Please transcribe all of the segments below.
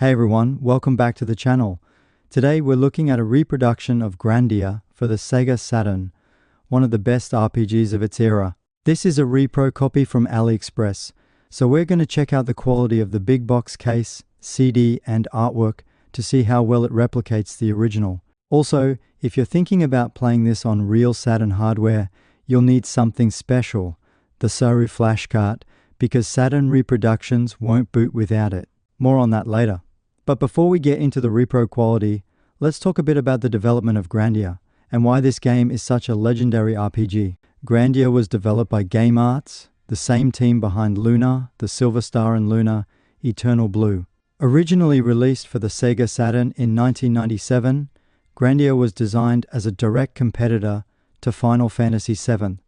Hey everyone, welcome back to the channel. Today we're looking at a reproduction of Grandia for the Sega Saturn, one of the best RPGs of its era. This is a repro copy from AliExpress, so we're going to check out the quality of the big box case, CD and artwork to see how well it replicates the original. Also, if you're thinking about playing this on real Saturn hardware, you'll need something special, the Saru flash cart, because Saturn reproductions won't boot without it. More on that later. But before we get into the repro quality, let's talk a bit about the development of Grandia and why this game is such a legendary RPG. Grandia was developed by Game Arts, the same team behind Luna, the Silver Star and Luna, Eternal Blue. Originally released for the Sega Saturn in 1997, Grandia was designed as a direct competitor to Final Fantasy VII,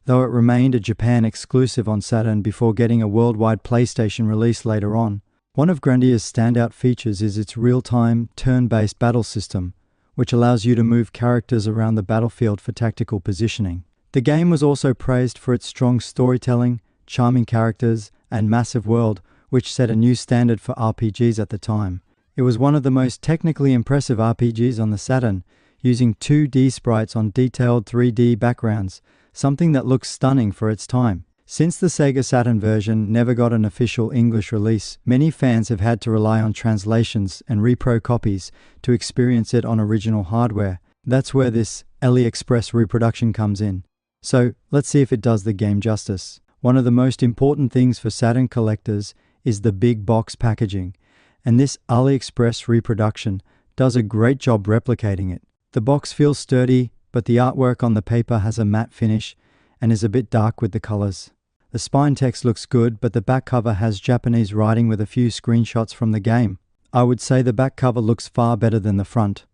though it remained a Japan exclusive on Saturn before getting a worldwide PlayStation release later on. One of Grandia's standout features is its real-time, turn-based battle system, which allows you to move characters around the battlefield for tactical positioning. The game was also praised for its strong storytelling, charming characters, and massive world, which set a new standard for RPGs at the time. It was one of the most technically impressive RPGs on the Saturn, using 2D sprites on detailed 3D backgrounds, something that looks stunning for its time. Since the Sega Saturn version never got an official English release, many fans have had to rely on translations and repro copies to experience it on original hardware. That's where this AliExpress reproduction comes in. So, let's see if it does the game justice. One of the most important things for Saturn collectors is the big box packaging, and this AliExpress reproduction does a great job replicating it. The box feels sturdy, but the artwork on the paper has a matte finish and is a bit dark with the colors. The spine text looks good, but the back cover has Japanese writing with a few screenshots from the game. I would say the back cover looks far better than the front.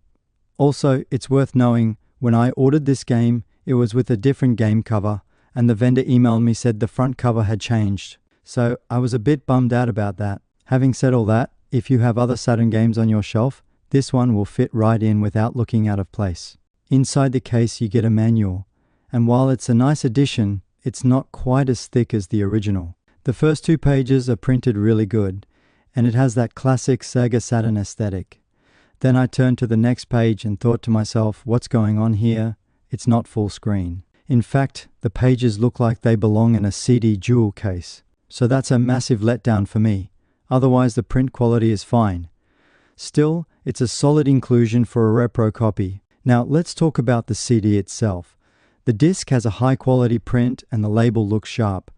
Also, it's worth knowing, when I ordered this game, it was with a different game cover, and the vendor emailed me said the front cover had changed. So I was a bit bummed out about that. Having said all that, if you have other Saturn games on your shelf, this one will fit right in without looking out of place. Inside the case you get a manual, and while it's a nice addition, it's not quite as thick as the original. The first 2 pages are printed really good, and it has that classic Sega Saturn aesthetic. Then I turned to the next page and thought to myself, what's going on here? It's not full screen. In fact, the pages look like they belong in a CD jewel case. So that's a massive letdown for me. Otherwise the print quality is fine. Still, it's a solid inclusion for a repro copy. Now let's talk about the CD itself. The disc has a high quality print and the label looks sharp.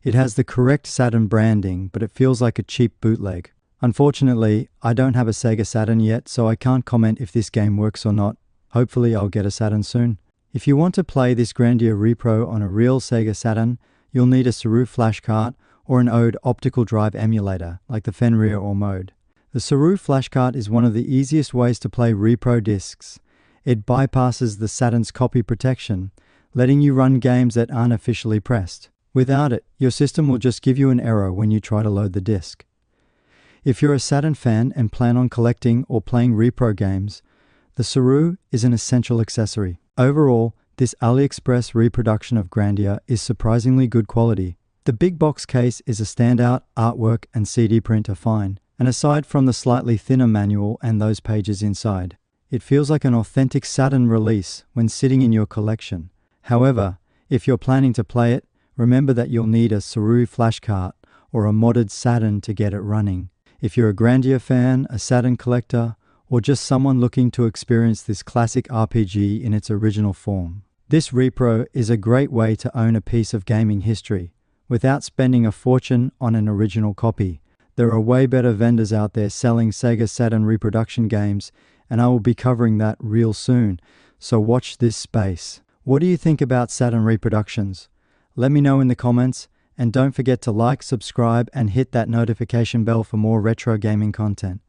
It has the correct Saturn branding, but it feels like a cheap bootleg. Unfortunately, I don't have a Sega Saturn yet, so I can't comment if this game works or not. Hopefully I'll get a Saturn soon. If you want to play this Grandia repro on a real Sega Saturn, you'll need a Saru flash cart or an ODE optical drive emulator, like the Fenrir or Mode. The Saru flash cart is one of the easiest ways to play repro discs. It bypasses the Saturn's copy protection, letting you run games that aren't officially pressed. Without it, your system will just give you an error when you try to load the disc. If you're a Saturn fan and plan on collecting or playing repro games, the Saru is an essential accessory. Overall, this AliExpress reproduction of Grandia is surprisingly good quality. The big box case is a standout, artwork and CD print are fine, and aside from the slightly thinner manual and those pages inside, it feels like an authentic Saturn release when sitting in your collection. However, if you're planning to play it, remember that you'll need a Saru flash cart or a modded Saturn to get it running. If you're a Grandia fan, a Saturn collector, or just someone looking to experience this classic RPG in its original form, this repro is a great way to own a piece of gaming history without spending a fortune on an original copy. There are way better vendors out there selling Sega Saturn reproduction games, and I will be covering that real soon, so watch this space. What do you think about Saturn reproductions? Let me know in the comments, and don't forget to like, subscribe, and hit that notification bell for more retro gaming content.